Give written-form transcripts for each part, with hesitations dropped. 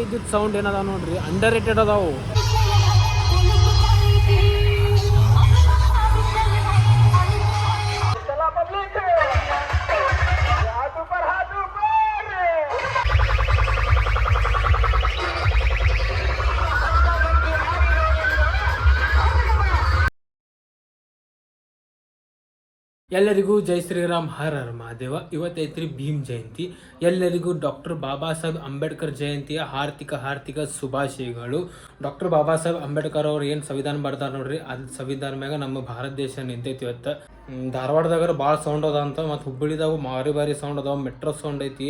ಇದ್ದಿದ್ದು ಸೌಂಡ್ ಏನದ ನೋಡ್ರಿ, ಅಂಡರ್ ರೇಟೆಡ್ ಅದಾವು. ಎಲ್ಲರಿಗೂ ಜೈ ಶ್ರೀರಾಮ್, ಹರ ಹರ ಮಹಾದೇವ. ಇವತ್ತೈತ್ರಿ ಭೀಮ್ ಜಯಂತಿ. ಎಲ್ಲರಿಗೂ ಡಾಕ್ಟರ್ ಬಾಬಾ ಸಾಹೇಬ್ ಅಂಬೇಡ್ಕರ್ ಜಯಂತಿಯ ಹಾರ್ದಿಕ ಶುಭಾಶಯಗಳು. ಡಾಕ್ಟರ್ ಬಾಬಾ ಸಾಹೇಬ್ ಅಂಬೇಡ್ಕರ್ ಅವ್ರು ಏನು ಸಂವಿಧಾನ ಬರ್ದಾರ ನೋಡ್ರಿ, ಅದು ಸಂವಿಧಾನ ಮ್ಯಾಗ ನಮ್ಮ ಭಾರತ ದೇಶ ನಿಂತೈತಿ. ಇವತ್ತು ಧಾರವಾಡದಾಗ ಭಾಳ ಸೌಂಡ್ ಅದ ಅಂತ, ಮತ್ತು ಹುಬ್ಬಳ್ಳಿದಾಗ ಭಾರಿ ಸೌಂಡ್ ಅದಾವ. ಮೆಟ್ರೋ ಸೌಂಡ್ ಐತಿ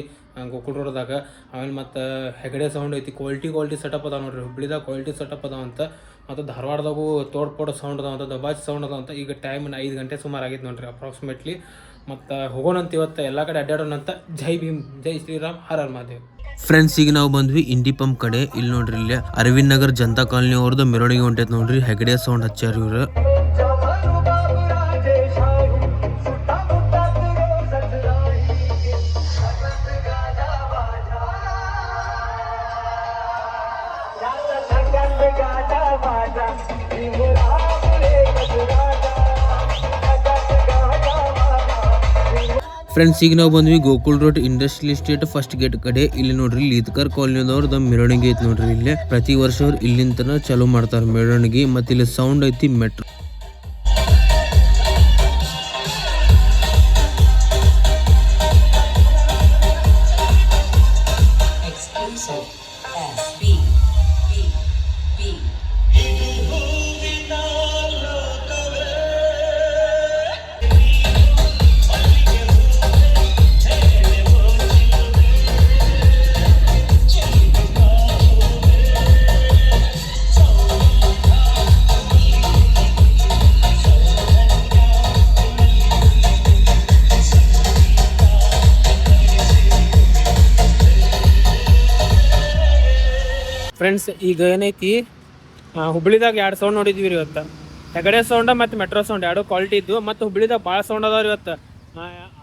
ಗೋಕುಲ್ ರೋಡ್ದಾಗ. ಆಮೇಲೆ ಮತ್ತು ಹೆಗಡೆ ಸೌಂಡ್ ಐತಿ. ಕ್ವಾಲಿಟಿ ಸೆಟಪ್ ಅದಾವ ನೋಡ್ರಿ. ಹುಬ್ಬಳ್ಳಿದಾಗ ಕ್ವಾಲಿಟಿ ಸೆಟಪ್ ಅದಾವ ಅಂತ. ಮತ್ತು ಧಾರವಾಡದಾಗೂ ತೋಡ್ಪೋಡ ಸೌಂಡ್ ಅದಾವ ಅಂತ, ದಬಾಜ್ ಸೌಂಡ್ ಅದಾವ ಅಂತ. ಈಗ ಟೈಮ್ 5 ಗಂಟೆ ಸುಮಾರು ಆಗೈತೆ ನೋಡ್ರಿ ಅಪ್ರಾಕ್ಸಿಮೇಟ್ಲಿ. ಮತ್ತು ಹೋಗೋಣಂತ ಇವತ್ತು ಎಲ್ಲ ಕಡೆ ಅಡ್ಡಾಡೋಣಂತ. ಜೈ ಭೀಮ್, ಜೈ ಶ್ರೀರಾಮ್, ಹರ ಹರ ಮಹಾದೇವ್. ಫ್ರೆಂಡ್ಸ್, ಈಗ ನಾವು ಬಂದ್ವಿ ಇಂಡಿ ಪಂಪ್ ಕಡೆ. ಇಲ್ಲಿ ನೋಡ್ರಿ, ಇಲ್ಲಿ ಅರವಿಂದ್ ನಗರ್ ಜನತಾ ಕಾಲನಿ ಅವ್ರದ್ದು ಮೆರವಣಿಗೆ ಹೊಂಟೈತೆ ನೋಡ್ರಿ. ಹೆಗಡೆ ಸೌಂಡ್ ಹಚ್ಚಾರ ಇವ್ರು. ಫ್ರೆಂಡ್ಸ್, ಈಗ ನಾವು ಬಂದ್ವಿ Gokul road industrial estate first gate ಕಡೆ. ಇಲ್ಲಿ ನೋಡ್ರಿ ಲೀತ್ಕರ್ ಕಾಲನಿದವ್ರದ್ದು ಮೆರವಣಿಗೆ ಐತಿ ನೋಡ್ರಿ. ಇಲ್ಲಿ ಪ್ರತಿ ವರ್ಷ ಅವ್ರು ಇಲ್ಲಿಂದ ಚಾಲೂ ಮಾಡ್ತಾರೆ ಮೆರವಣಿಗೆ. ಮತ್ತೆ ಇಲ್ಲಿ ಸೌಂಡ್ ಐತಿ ಮೆಟ್ರೋ. ಫ್ರೆಂಡ್ಸ್, ಈಗ ಏನೈತಿ, ಹುಬ್ಳಿದಾಗ 2 ಸೌಂಡ್ ನೋಡಿದ್ವಿ ರೀ ಇವತ್ತು. ಹೆಗಡೆ ಸೌಂಡ ಮತ್ತು ಮೆಟ್ರೋ ಸೌಂಡ್ 2 ಕ್ವಾಲಿಟಿ ಇದ್ದು. ಮತ್ತು ಹುಬ್ಳಿದಾಗ ಭಾಳ ಸೌಂಡ್ ಅದಾವ್ರಿ ಇವತ್ತು.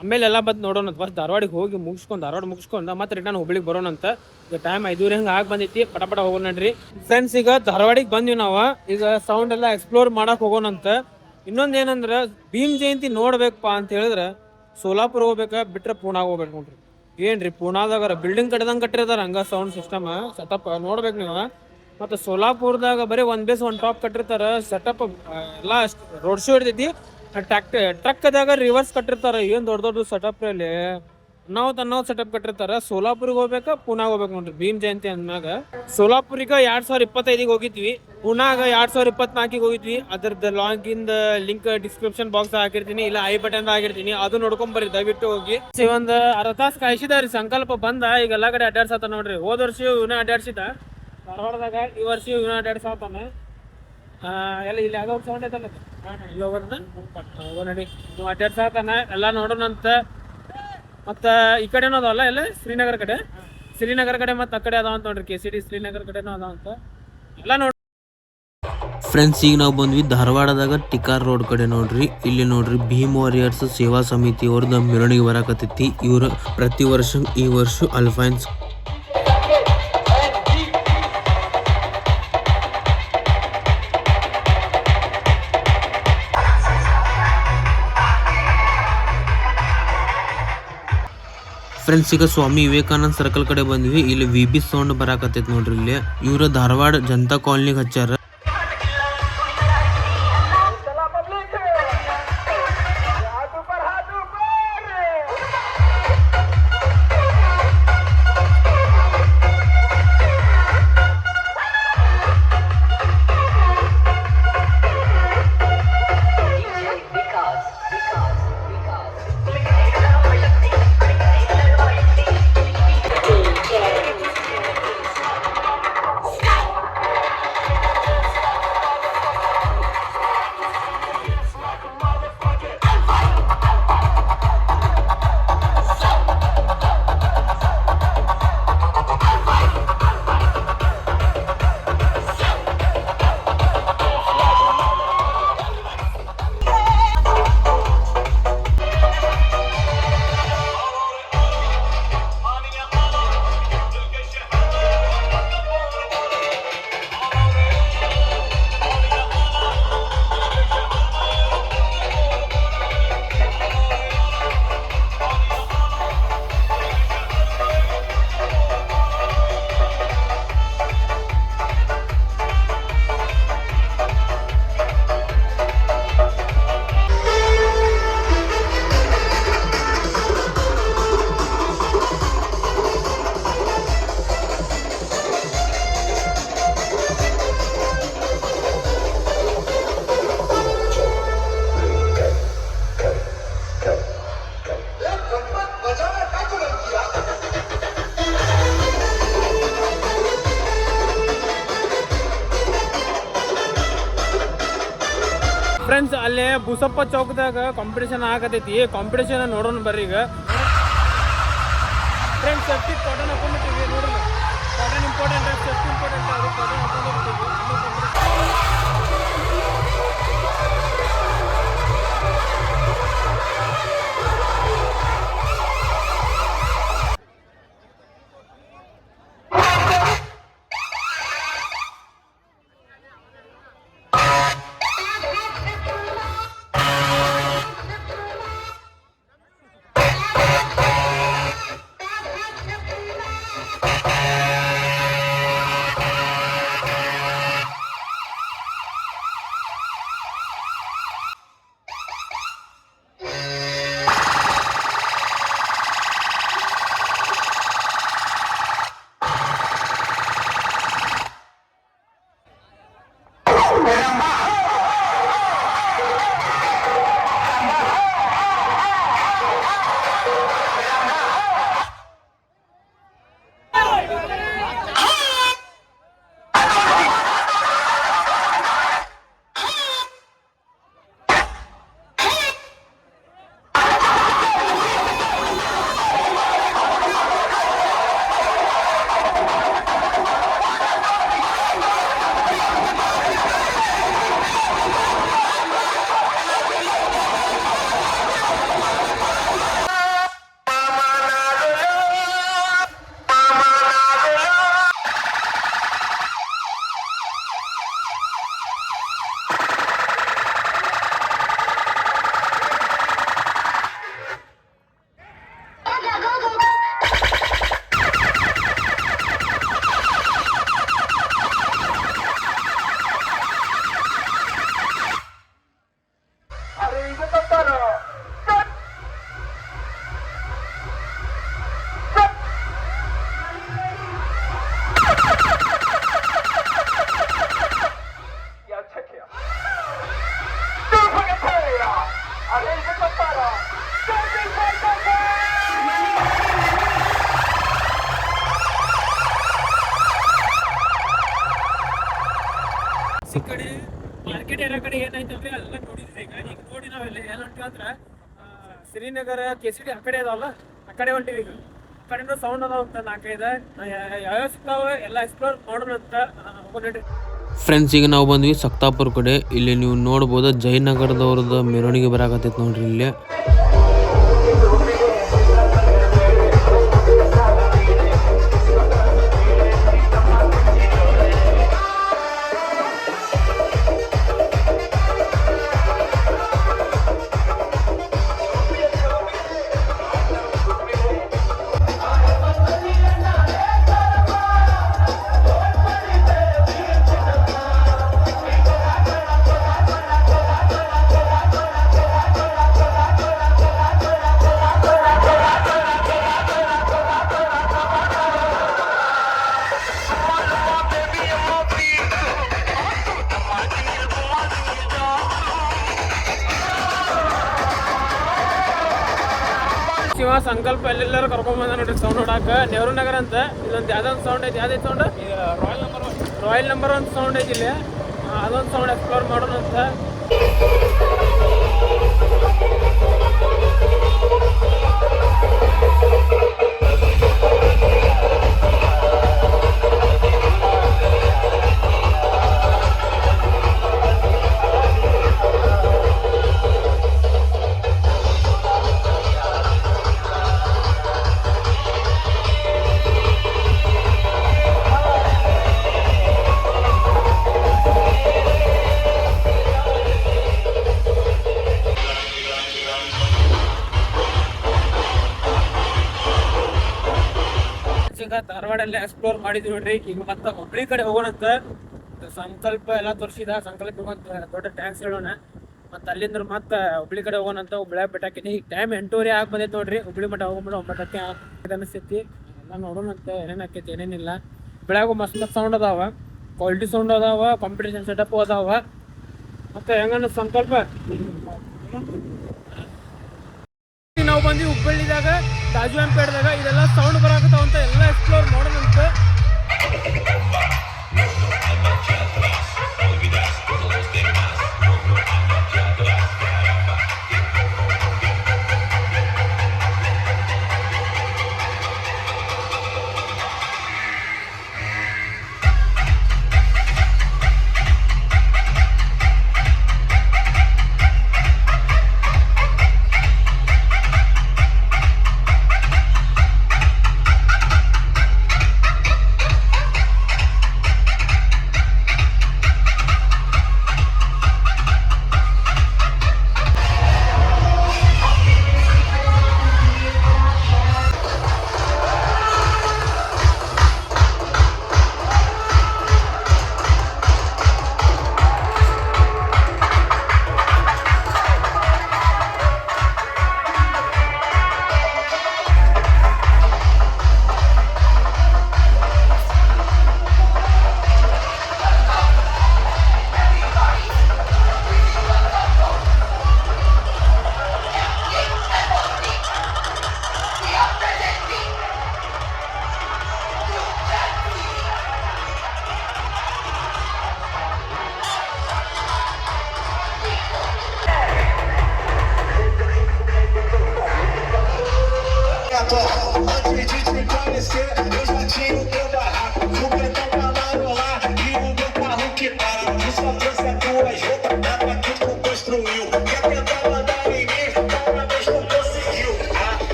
ಆಮೇಲೆ ಎಲ್ಲ ಬಂದು ನೋಡೋಣ. ಫಸ್ಟ್ ಧಾರವಾಡಿಗೆ ಹೋಗಿ ಧಾರವಾಡ ಮುಗಿಸ್ಕೊಂಡು ಮತ್ತೆ ರಿಟರ್ನ್ ಹುಬ್ಳಿಗೆ ಬರೋಣಂತ. ಈಗ ಟೈಮ್ 5:30 ಹಂಗೆ ಆಗಿ ಬಂದೈತಿ. ಪಟ ಹೋಗೋಣ ನಡ್ರಿ ಫ್ರೆಂಡ್ಸ್. ಈಗ ಧಾರವಾಡಿಗೆ ಬಂದ್ವಿ ನಾವು. ಈಗ ಸೌಂಡ್ ಎಲ್ಲ ಎಕ್ಸ್ಪ್ಲೋರ್ ಮಾಡಕ್ಕೆ ಹೋಗೋಣಂತ. ಇನ್ನೊಂದು ಏನಂದ್ರೆ, ಭೀಮ್ ಜಯಂತಿ ನೋಡ್ಬೇಕಪ್ಪ ಅಂತ ಹೇಳಿದ್ರೆ ಸೋಲಾಪುರ ಹೋಗ್ಬೇಕಾ, ಬಿಟ್ರೆ ಪೂನಾಗ ಹೋಗ್ಬೇಕು ನೋಡ್ರಿ. ಏನ್ರಿ ಪೂನಾದಾಗ ಬಿಲ್ಡಿಂಗ್ ಕಟ್ಟದಂಗೆ ಕಟ್ಟಿರ್ತಾರ ಹಂಗ ಸೌಂಡ್ ಸಿಸ್ಟಮ್ ಸೆಟಪ್ ನೋಡ್ಬೇಕು ನೀವು. ಮತ್ತು ಸೋಲಾಪುರದಾಗ ಬರೀ 1 ಬೇಸ್ 1 ಟಾಪ್ ಕಟ್ಟಿರ್ತಾರ. ಸೆಟಪ್ ಎಲ್ಲ ರೋಡ್ ಶೋ ಇರ್ತೈತಿ. ಟ್ರಕ್ದಾಗ ರಿವರ್ಸ್ ಕಟ್ಟಿರ್ತಾರ. ಏನು ದೊಡ್ಡ ಸೆಟಪ್ ಅಲ್ಲಿ ನಾವು ಸೆಟಪ್ ಕಟ್ಟಿರ್ತಾರ. ಸೋಲಾಪುರಿಗೆ ಹೋಗ್ಬೇಕಾ, ಪೂನಾಗ ಹೋಗ್ಬೇಕು ನೋಡ್ರಿ ಭೀಮ್ ಜಯಂತಿ ಅಂದ್ಮ್ಯಾಗ. ಸೋಲಾಪುರಿಗೆ 2025 ಹೋಗಿದ್ವಿ. ಪೂನಾಗ 2024 ಹೋಗಿದ್ವಿ. ಅದ್ರದ್ದು ಲಾಗಿನ್ ಲಿಂಕ್ ಡಿಸ್ಕ್ರಿಪ್ಷನ್ ಬಾಕ್ಸ್ ಹಾಕಿರ್ತೀನಿ, ಇಲ್ಲ ಐ ಬಟನ್ ಹಾಕಿರ್ತೀನಿ. ಅದು ನೋಡ್ಕೊಂಡ್ ಬರ್ರಿ, ದಯವಿಟ್ಟು ಹೋಗಿ. ಒಂದು ಅರ್ಧ ತಾಸು ಕಾಯಿಸಿದಾರಿ ಸಂಕಲ್ಪ ಬಂದ. ಈಗ ಎಲ್ಲ ಕಡೆ ಅಡ್ಡಾಡ್ಸತ್ತ ನೋಡ್ರಿ. ಹೋದ ವರ್ಷ ಇವನ ಅಡ್ಡಾಡ್ಸಿದ ಧಾರವಾಡದಾಗ, ಈ ವರ್ಷ ಇವನ ಅಡ್ಡಾಡ್ಸತ್ತಾನ. ಎಲ್ಲ ಇಲ್ಲಿ ಯಾವ್ದೋ ಸೌಂಡ್ ಐತಲ್ಲ, ನೋಡಿ ನೀವು ಅಡ್ಡಾಡ್ಸತ್ತಾನ. ಎಲ್ಲ ನೋಡೋಣಂತ. ಮತ್ತು ಈ ಕಡೆನೂ ಅದಾವಲ್ಲ, ಎಲ್ಲ ಶ್ರೀನಗರ ಕಡೆ ಮತ್ತು ಆ ಕಡೆ ಅದಾವ ಅಂತ ನೋಡ್ರಿ. KCD ಶ್ರೀನಗರ ಕಡೆನೂ ಅದಾವ ಅಂತ ಎಲ್ಲ ನೋಡಿ. ಫ್ರೆಂಡ್ಸ್, ಈಗ ನಾವು ಬಂದ್ವಿ ಧಾರವಾಡದಾಗ ಟಿಕಾರ್ ರೋಡ್ ಕಡೆ ನೋಡ್ರಿ. ಇಲ್ಲಿ ನೋಡ್ರಿ ಭೀಮ್ ವಾರಿಯರ್ಸ್ ಸೇವಾ ಸಮಿತಿ ಅವ್ರದ್ದು ಮೆರವಣಿಗೆ ಬರಾಕತ್ತೈತಿ. ಇವರು ಪ್ರತಿ ವರ್ಷ ಈ ವರ್ಷ ಅಲ್ಫೈನ್ಸ್ ಫ್ರೆಂಡ್ಸ್, ಈಗ ಸ್ವಾಮಿ ವಿವೇಕಾನಂದ ಸರ್ಕಲ್ ಕಡೆ ಬಂದ್ವಿ. ಇಲ್ಲಿ VB ಸೌಂಡ್ ಬರಾಕತ್ತೈತಿ ನೋಡ್ರಿ. ಇಲ್ಲಿ ಇವ್ರ ಧಾರವಾಡ ಜನತಾ ಕಾಲನಿಗೆ ಹಚ್ಚಾರ. ಫ್ರೆಂಡ್ಸ್ ಅಲ್ಲಿ ಬುಸಪ್ಪ ಚೌಕದಾಗ ಕಾಂಪಿಟೇಷನ್ ಆಗತೈತಿ. ಕಾಂಪಿಟೇಷನ್ ನೋಡೋಣ ಬರ್ರಿ. ಈಗ ಫ್ರೆಂಡ್ಸ್ ಸೇಫ್ಟಿ ಕಾಟನ್ ಹಾಕೊಂಡ್ಬಿಟ್ಟಿವಿ ನೋಡ್ರಿ. Cotton important, safety important. ಅದು ಕಾಟನ್ ಹಾಕೊಂಡ್ಬಿಟ್ಟಿವಿ. ಈ ಕಡೆ ಮಾರ್ಕೆಟ್ ಏರಿಯಾ ಕಡೆ ಏನಾಯ್ತಂದ್ರೆ ಎಲ್ಲ ನೋಡಿದ್ರಿ. ಈಗ ನೋಡಿ ನಾವೆಲ್ಲ ಎಲ್ಲ ಹೊಂಟಿವಂದ್ರ ಶ್ರೀನಗರ KCD ಆ ಕಡೆ ಅದಾವಲ್ಲ, ಆ ಕಡೆ ಹೊಂಟಿವಿ. ಈಗ ಆ ಕಡೆನೂ ಸೌಂಡ್ ಅದಾವ ಅಂತ 4-5 ಯಾವ್ಯಾವ ಸಿಗ್ತಾವ ಎಲ್ಲ ಎಕ್ಸ್ಪ್ಲೋರ್ ಮಾಡೋಣ ಅಂತ ಹೋಗೋಣ. ಫ್ರೆಂಡ್ಸ್ ಈಗ ನಾವು ಬಂದ್ವಿ ಸಕ್ತಾಪುರ ಕಡೆ. ಇಲ್ಲಿ ನೀವು ನೋಡ್ಬೋದು ಜಯನಗರದವ್ರದ್ದು ಮೆರವಣಿಗೆ ಬರಾಕತ್ತೈತಿ ನೋಡ್ರಿ. ಇಲ್ಲಿ ಶಿವ ಸಂಕಲ್ಪ ಎಲ್ಲೆಲ್ಲರೂ ಕರ್ಕೊಂಡ್ಬಂದ ನೋಡ್ರಿ ಸೌಂಡ್ ನೋಡಾಕ. ನೆಹರು ನಗರ ಅಂತ ಇದೊಂದು ಯಾವ್ದೊಂದು ಸೌಂಡ್ ಐತಿ. ಯಾವ್ದೈತಿ ಸೌಂಡ್? ರಾಯಲ್ ನಂಬರ್ ಒಂದು ಸೌಂಡ್ ಐತಿ ಇಲ್ಲಿ. ಅದೊಂದು ಸೌಂಡ್ ಎಕ್ಸ್ಪ್ಲೋರ್ ಮಾಡೋಣ ಅಂತ. ಧಾರವಾಡಲ್ಲೇ ಎಕ್ಸ್ಪ್ಲೋರ್ ಮಾಡಿದ್ವಿ ನೋಡ್ರಿ. ಈಗ ಮತ್ತೆ ಹುಬ್ಳಿ ಕಡೆ ಹೋಗೋಣಂತ. ಸಂಕಲ್ಪ ಎಲ್ಲ ತೋರಿಸಿದ. ಸಂಕಲ್ಪ ದೊಡ್ಡ ಟ್ಯಾಂಕ್ಸ್ ಹೇಳೋಣ. ಮತ್ತೆ ಅಲ್ಲಿಂದ ಮತ್ತೆ ಹುಬ್ಳಿ ಕಡೆ ಹೋಗೋಣಂತ. ಹುಬ್ಳ್ಯಾಗ ಬಿಟ್ಟಾಕಿನಿ. ಈಗ ಟೈಮ್ 8:30 ಆಗಿ ಬಂದೈತೆ ನೋಡ್ರಿ. ಹುಬ್ಳಿ ಮಠ ಹೋಗ್ಬಿಟ್ಟು 9:00 ಅನಿಸ್ತೈತಿ. ಎಲ್ಲ ನೋಡೋಣಂತ ಏನೇನು ಆಕೈತಿ ಏನೇನಿಲ್ಲ. ಹುಬ್ಳ್ಯಾಗು ಮಸ್ತ್ ಸೌಂಡ್ ಅದಾವ, ಕ್ವಾಲಿಟಿ ಸೌಂಡ್ ಅದಾವ, ಕಾಂಪಿಟೇಷನ್ ಸೆಟಪ್ ಅದಾವ. ಮತ್ತೆ ಹೆಂಗನ್ನ ಸಂಕಲ್ಪ ನಾವು ಬಂದ್ವಿ ಹುಬ್ಬಳ್ಳಿದಾಗ ರಾಜವಂಪೇಟದಾಗ. ಇದೆಲ್ಲ ಸೌಂಡ್ ಬರಾಕತ್ತಾವ ಅಂತ ಎಲ್ಲ explore ಮಾಡೋಣಂತ. No, no hay marcha atrás, olvidaste todos los demás. No, no hay marcha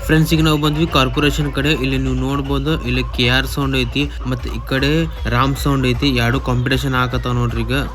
friends ಈಗ ನಾವು ಬಂದ್ವಿ ಕಾರ್ಪೊರೇಷನ್ ಕಡೆ. ಇಲ್ಲಿ ನೀವು ನೋಡ್ಬೋದು, ಇಲ್ಲಿ KR ಸೌಂಡ್ ಐತಿ ಮತ್ತೆ ಈ ಕಡೆ ರಾಮ್ ಸೌಂಡ್ ಐತಿ. ಎರಡು ಕಾಂಪಿಟೇಷನ್ ಆಗತ್ತಾವ ನೋಡ್ರಿ ಈಗ.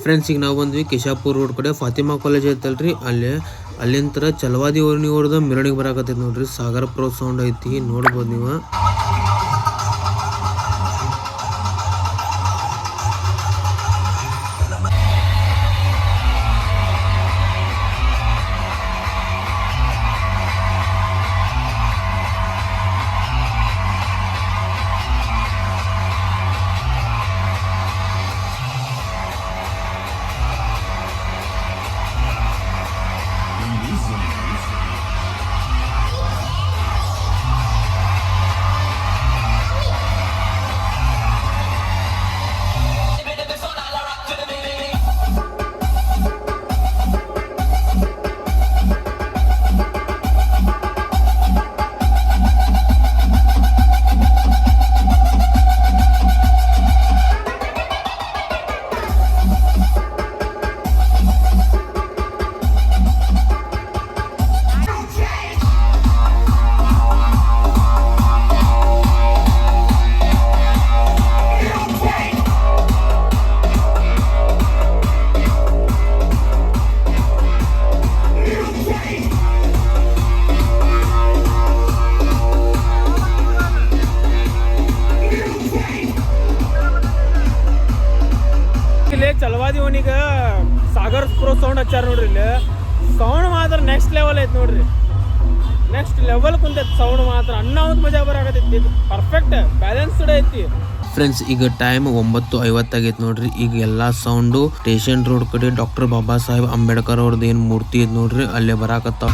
ಫ್ರೆಂಡ್ಸ್ ಈಗ ನಾವು ಬಂದ್ವಿ ಕೇಶಾಪುರ ರೋಡ್ ಕಡೆ. ಫಾತಿಮಾ ಕಾಲೇಜ್ ಐತಲ್ರಿ, ಅಲ್ಲಿಂದ ಚಲವಾದಿ ಓರ್ನಿವರ್ದ ಮೆರವಣಿಗೆ ಬರಾಕತ್ತೈತಿ ನೋಡ್ರಿ. ಸಾಗರ್ ಪ್ರೋ ಸೌಂಡ್ ಐತಿ, ನೋಡ್ಬೋದು ನೀವು. ಚಲವಾದಿ ಅವನಿಗೆ ಸಾಗರ್ ಪ್ರೋ ಸೌಂಡ್ ಹಚ್ಚಾರ ನೋಡ್ರಿ. ಇಲ್ಲಿ ಸೌಂಡ್ ಮಾತ್ರ ನೆಕ್ಸ್ಟ್ ಲೆವೆಲ್ ಐತಿ ನೋಡ್ರಿ. ನೆಕ್ಸ್ಟ್ ಲೆವೆಲ್ ಕುಂತೈತಿ ಸೌಂಡ್ ಮಾತ್ರ. ಅನ್ನಾವತ್ ಮಜಾ ಬರಾಕತ್ತೈತಿ. ಇದು ಪರ್ಫೆಕ್ಟ್ ಬ್ಯಾಲೆನ್ಸ್ಡ್ ಐತಿ. ಫ್ರೆಂಡ್ಸ್ ಈಗ ಟೈಮ್ 9:50 ಆಗೈತಿ ನೋಡ್ರಿ. ಈಗ ಎಲ್ಲಾ ಸೌಂಡು ಸ್ಟೇಷನ್ ರೋಡ್ ಕಡೆ ಡಾಕ್ಟರ್ ಬಾಬಾ ಸಾಹೇಬ್ ಅಂಬೇಡ್ಕರ್ ಅವ್ರದ್ದು ಏನು ಮೂರ್ತಿ ಐತಿ ನೋಡ್ರಿ, ಅಲ್ಲೇ ಬರಾಕತ್ತಾವ.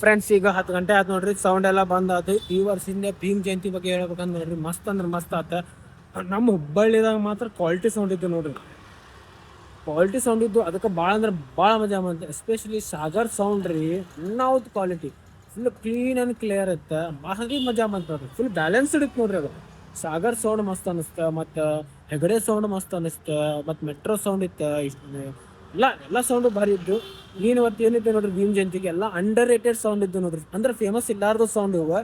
ಫ್ರೆಂಡ್ಸ್ ಈಗ 10 ಗಂಟೆ ಆಯ್ತು ನೋಡ್ರಿ. ಸೌಂಡ್ ಎಲ್ಲ ಬಂದ್ ಆಯ್ತು. ಈ ವರ್ಷದಿಂದ ಭೀಮ್ ಜಯಂತಿ ಬಗ್ಗೆ ಹೇಳ್ಬೇಕಂತ ನೋಡ್ರಿ, ಮಸ್ತ್ ಅಂದ್ರೆ ಮಸ್ತ್ ಆತ. ನಮ್ಮ ಹುಬ್ಬಳ್ಳಿದಾಗ ಮಾತ್ರ ಕ್ವಾಲಿಟಿ ಸೌಂಡ್ ಇದ್ದು ನೋಡ್ರಿ. ಕ್ವಾಲಿಟಿ ಸೌಂಡ್ ಇದ್ದು ಅದಕ್ಕೆ ಭಾಳ ಅಂದ್ರೆ ಭಾಳ ಮಜಾ ಬಂತು. ಎಸ್ಪೆಷಲಿ ಸಾಗರ್ ಸೌಂಡ್ ರೀ, ಇನ್ನಾವ್ದು quality full clean and clear ಇತ್ತು. ಭಾರಿ ಮಜಾ ಬಂತದ, ಫುಲ್ ಬ್ಯಾಲೆನ್ಸ್ಡ್ ಇತ್ತು ನೋಡ್ರಿ ಅದು. ಸಾಗರ್ ಸೌಂಡ್ ಮಸ್ತ್ ಅನಿಸ್ತ, ಮತ್ತು ಹೆಗಡೆ ಸೌಂಡ್ ಮಸ್ತ್ ಅನಿಸ್ತ, ಮತ್ತು ಮೆಟ್ರೋ ಸೌಂಡ್ ಇತ್ತು. ಎಲ್ಲ ಸೌಂಡು ಭಾರಿ ಇದ್ದು. ಏನು ಇವತ್ತು ಏನಿತ್ತು ನೋಡ್ರಿ ಭೀಮ್ ಜಯಂತಿಗೆ ಎಲ್ಲ ಅಂಡರ್ ರೇಟೆಡ್ ಸೌಂಡ್ ಇದ್ದು ನೋಡ್ರಿ. ಅಂದ್ರೆ ಫೇಮಸ್ ಇಲ್ಲಾರ್ದು ಸೌಂಡ್ ಇವ,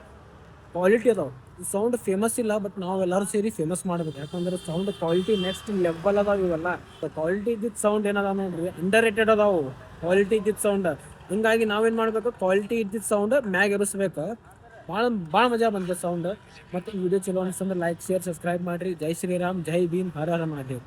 ಕ್ವಾಲಿಟಿ ಅದಾವೆ. ಸೌಂಡ್ ಫೇಮಸ್ ಇಲ್ಲ, ಬಟ್ ನಾವು ಎಲ್ಲರೂ ಸೇರಿ ಫೇಮಸ್ ಮಾಡ್ಬೇಕು. ಯಾಕಂದ್ರೆ ಸೌಂಡ್ ಕ್ವಾಲಿಟಿ ನೆಕ್ಸ್ಟ್ ಲೆವೆಲ್ ಅದಾವ ಇವೆಲ್ಲ. ಕ್ವಾಲಿಟಿ ಇದ್ದಿದ್ದು ಸೌಂಡ್ ಏನದ ನೋಡ್ರಿ, ಅಂಡರ್ ರೇಟೆಡ್ ಅದಾವು ಕ್ವಾಲಿಟಿ ಇದ್ದಿದ್ದು ಸೌಂಡ್. ಹಿಂಗಾಗಿ ನಾವೇನು ಮಾಡಬೇಕು, ಕ್ವಾಲಿಟಿ ಇದ್ದಿದ್ದು ಸೌಂಡ್ ಮ್ಯಾಗ ಎಬ್ಬಿಸ್ಬೇಕು. ಭಾಳ ಮಜಾ ಬಂದಿದೆ ಸೌಂಡ್. ಮತ್ತು ಈ ವಿಡಿಯೋ ಚಲೋ ಅನಿಸ್ತಂದ್ರೆ ಲೈಕ್, ಶೇರ್, ಸಬ್ಸ್ಕ್ರೈಬ್ ಮಾಡಿರಿ. ಜೈ ಶ್ರೀರಾಮ್, ಜೈ ಭೀಮ್, ಹರ ಹರ ಮಹಾದೇವ್.